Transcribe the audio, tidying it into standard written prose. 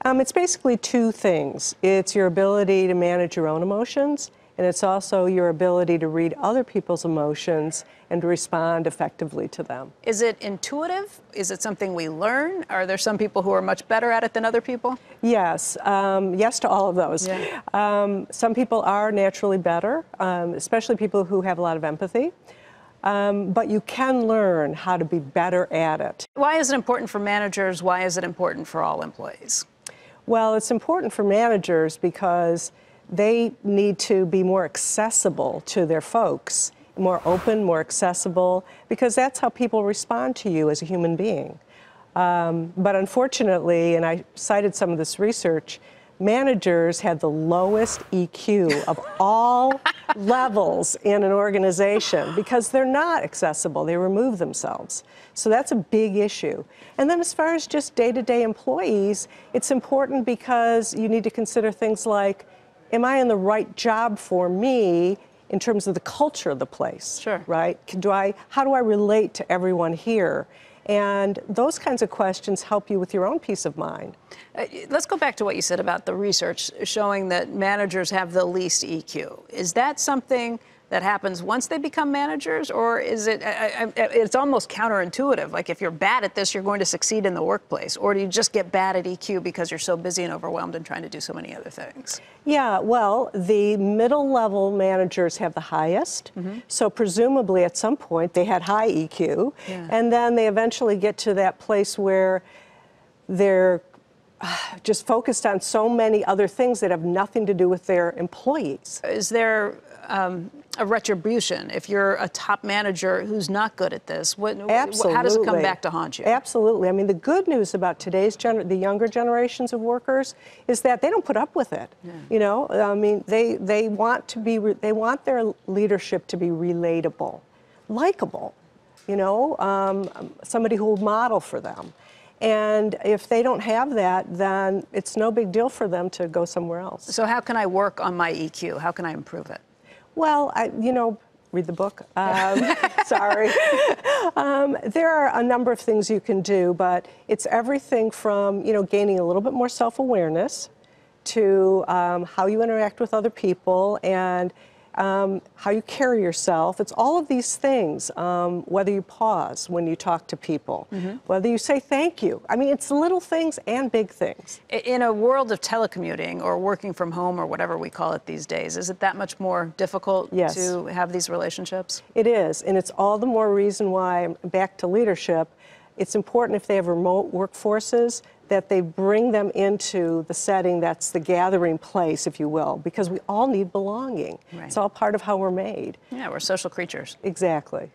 It's basically two things. It's your ability to manage your own emotions, and it's also your ability to read other people's emotions and to respond effectively to them. Is it intuitive? Is it something we learn? Are there some people who are much better at it than other people? Yes. Yes to all of those. Yeah. Some people are naturally better, especially people who have a lot of empathy. But you can learn how to be better at it. Why is it important for managers? Why is it important for all employees? Well, it's important for managers because they need to be more accessible to their folks, more open, more accessible, because that's how people respond to you as a human being. But unfortunately, and I cited some of this research, managers had the lowest EQ of all levels in an organization because they're not accessible. They remove themselves. So that's a big issue. And then as far as just day-to-day employees, it's important because you need to consider things like, am I in the right job for me in terms of the culture of the place? Sure. Right? How do I relate to everyone here? And those kinds of questions help you with your own peace of mind. Let's go back to what you said about the research showing that managers have the least EQ. Is that something that happens once they become managers, or is it, it's almost counterintuitive, like if you're bad at this, you're going to succeed in the workplace, or do you just get bad at EQ because you're so busy and overwhelmed and trying to do so many other things? Yeah, well, the middle level managers have the highest, so presumably at some point they had high EQ, and then they eventually get to that place where they're just focused on so many other things that have nothing to do with their employees. Is there a retribution if you're a top manager who's not good at this? Absolutely. How does it come back to haunt you? Absolutely. I mean, the good news about today's the younger generations of workers is that they don't put up with it. Yeah. You know, I mean, they want their leadership to be relatable, likable. You know, somebody who will model for them. And if they don't have that, then it's no big deal for them to go somewhere else. So how can I work on my EQ? How can I improve it? Well, read the book. Sorry. There are a number of things you can do, but it's everything from, gaining a little bit more self-awareness to how you interact with other people and how you carry yourself. It's all of these things, whether you pause when you talk to people, whether you say thank you. I mean, it's little things and big things. In a world of telecommuting or working from home or whatever we call it these days, is it that much more difficult to have these relationships? It is, and it's all the more reason why, back to leadership, it's important if they have remote workforces that they bring them into the setting that's the gathering place, if you will, because we all need belonging. Right. It's all part of how we're made. Yeah, we're social creatures. Exactly.